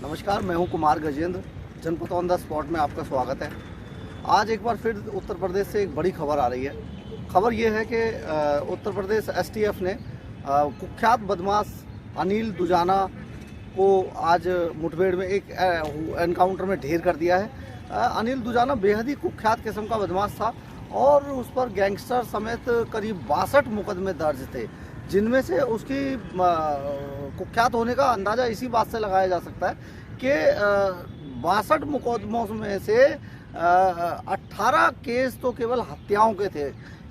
नमस्कार, मैं हूं कुमार गजेंद्र। जनपद ऑन द स्पॉट में आपका स्वागत है। आज एक बार फिर उत्तर प्रदेश से एक बड़ी खबर आ रही है। खबर ये है कि उत्तर प्रदेश एसटीएफ ने कुख्यात बदमाश अनिल दुजाना को आज मुठभेड़ में एक एनकाउंटर में ढेर कर दिया है। अनिल दुजाना बेहद ही कुख्यात किस्म का बदमाश था और उस पर गैंगस्टर समेत करीब 62 मुकदमे दर्ज थे, जिनमें से उसकी कुख्यात होने का अंदाज़ा इसी बात से लगाया जा सकता है कि 62 मुकदमों में से 18 केस तो केवल हत्याओं के थे।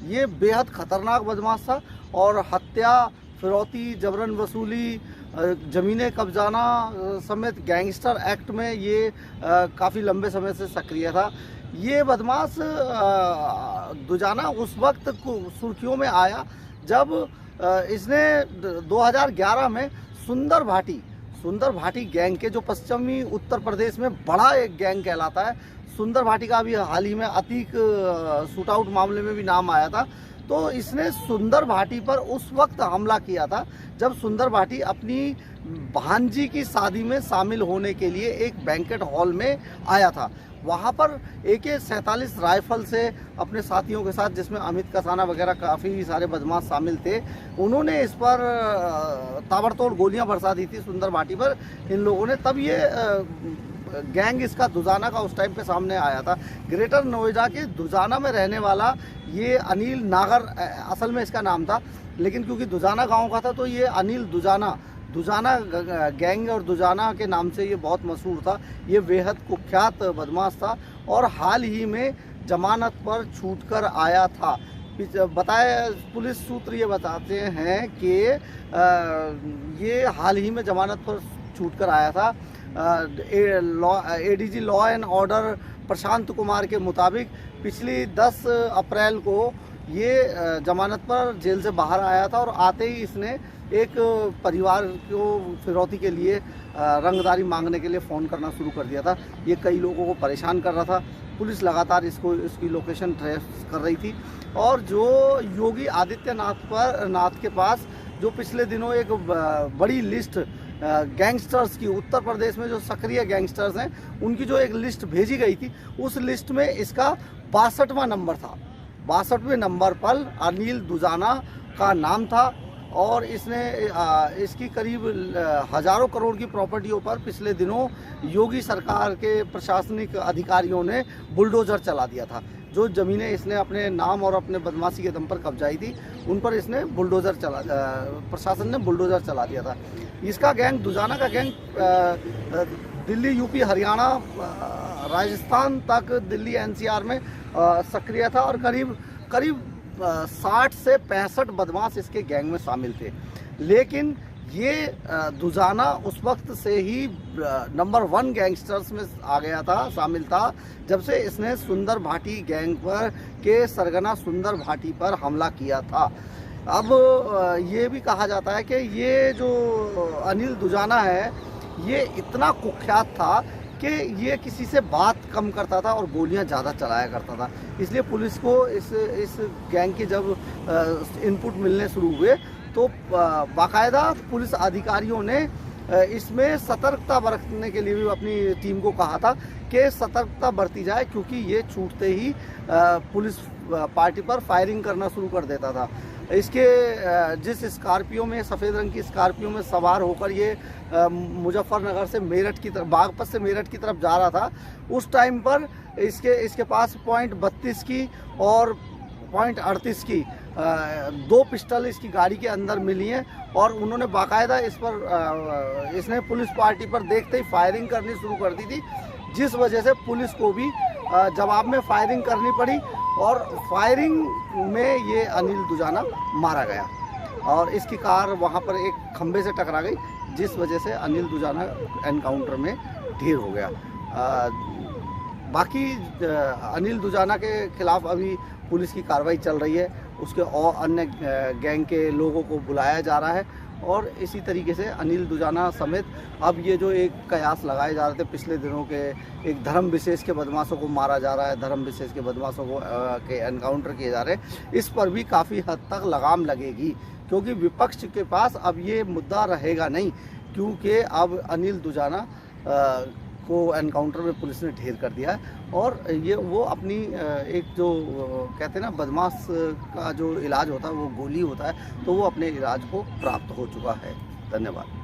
ये बेहद खतरनाक बदमाश था और हत्या, फिरौती, जबरन वसूली, ज़मीनें कब्जाना समेत गैंगस्टर एक्ट में ये काफ़ी लंबे समय से सक्रिय था। ये बदमाश दुजाना उस वक्त सुर्खियों में आया जब इसने 2011 में सुंदर भाटी गैंग के, जो पश्चिमी उत्तर प्रदेश में बड़ा एक गैंग कहलाता है, सुंदर भाटी का भी हाल ही में अतीक शूटआउट मामले में भी नाम आया था। तो इसने सुंदर भाटी पर उस वक्त हमला किया था जब सुंदर भाटी अपनी भांजी की शादी में शामिल होने के लिए एक बैंकेट हॉल में आया था। वहाँ पर AK-47 राइफल से अपने साथियों के साथ, जिसमें अमित कसाना वगैरह काफ़ी सारे बदमाश शामिल थे, उन्होंने इस पर ताबड़तोड़ गोलियां बरसा दी थी सुंदर भाटी पर इन लोगों ने। तब ये गैंग इसका दुजाना का उस टाइम पे सामने आया था। ग्रेटर नोएडा के दुजाना में रहने वाला ये अनिल नागर असल में इसका नाम था, लेकिन क्योंकि दुजाना गाँव का था तो ये अनिल दुजाना गैंग और दुजाना के नाम से ये बहुत मशहूर था। ये बेहद कुख्यात बदमाश था और हाल ही में जमानत पर छूटकर आया था। पुलिस सूत्र ये बताते हैं कि ये हाल ही में जमानत पर छूटकर आया था। ADG law and order Prashant Kumar के मुताबिक पिछली 10 अप्रैल को ये जमानत पर जेल से बाहर आया था और आते ही इसने एक परिवार को फिरौती के लिए रंगदारी मांगने के लिए फ़ोन करना शुरू कर दिया था। ये कई लोगों को परेशान कर रहा था। पुलिस लगातार इसकी लोकेशन ट्रेस कर रही थी और जो योगी आदित्यनाथ के पास जो पिछले दिनों एक बड़ी लिस्ट गैंगस्टर्स की, उत्तर प्रदेश में जो सक्रिय गैंगस्टर्स हैं उनकी जो एक लिस्ट भेजी गई थी, उस लिस्ट में इसका 62वां नंबर था। 62वें नंबर पर अनिल दुजाना का नाम था और इसने इसकी करीब हजारों करोड़ की प्रॉपर्टियों पर पिछले दिनों योगी सरकार के प्रशासनिक अधिकारियों ने बुलडोजर चला दिया था। जो ज़मीनें इसने अपने नाम और अपने बदमाशी के दम पर कब्जाई थी, उन पर इसने प्रशासन ने बुलडोजर चला दिया था। इसका गैंग, दुजाना का गैंग दिल्ली, यूपी, हरियाणा, राजस्थान तक, दिल्ली NCR में सक्रिय था और करीब 60 से 65 बदमाश इसके गैंग में शामिल थे। लेकिन ये दुजाना उस वक्त से ही नंबर 1 गैंगस्टर्स में आ गया था, शामिल था, जब से इसने सुंदर भाटी गैंग पर के सरगना सुंदर भाटी पर हमला किया था। अब ये भी कहा जाता है कि ये जो अनिल दुजाना है, ये इतना कुख्यात था कि ये किसी से बात कम करता था और गोलियां ज़्यादा चलाया करता था। इसलिए पुलिस को इस गैंग के जब इनपुट मिलने शुरू हुए तो बाकायदा पुलिस अधिकारियों ने इसमें सतर्कता बरतने के लिए भी अपनी टीम को कहा था कि सतर्कता बरती जाए, क्योंकि ये छूटते ही पुलिस पार्टी पर फायरिंग करना शुरू कर देता था। इसके जिस स्कॉर्पियो में, सफ़ेद रंग की स्कॉर्पियो में सवार होकर ये मुजफ्फरनगर से मेरठ की तरफ, बागपत से मेरठ की तरफ जा रहा था, उस टाइम पर इसके पास .32 की और .38 की 2 पिस्टल इसकी गाड़ी के अंदर मिली हैं और उन्होंने बाकायदा इसने पुलिस पार्टी पर देखते ही फायरिंग करनी शुरू कर दी थी, जिस वजह से पुलिस को भी जवाब में फायरिंग करनी पड़ी और फायरिंग में ये अनिल दुजाना मारा गया और इसकी कार वहाँ पर एक खंबे से टकरा गई, जिस वजह से अनिल दुजाना एनकाउंटर में ढेर हो गया। बाकी अनिल दुजाना के खिलाफ अभी पुलिस की कार्रवाई चल रही है। उसके और अन्य गैंग के लोगों को बुलाया जा रहा है और इसी तरीके से अनिल दुजाना समेत अब ये जो एक कयास लगाए जा रहे थे पिछले दिनों के, एक धर्म विशेष के बदमाशों को मारा जा रहा है, धर्म विशेष के बदमाशों को के एनकाउंटर किए जा रहे हैं, इस पर भी काफ़ी हद तक लगाम लगेगी, क्योंकि विपक्ष के पास अब ये मुद्दा रहेगा नहीं, क्योंकि अब अनिल दुजाना को एनकाउंटर में पुलिस ने ढेर कर दिया है और ये वो अपनी एक जो कहते हैं ना बदमाश का जो इलाज होता है वो गोली होता है, तो वो अपने इलाज को प्राप्त हो चुका है। धन्यवाद।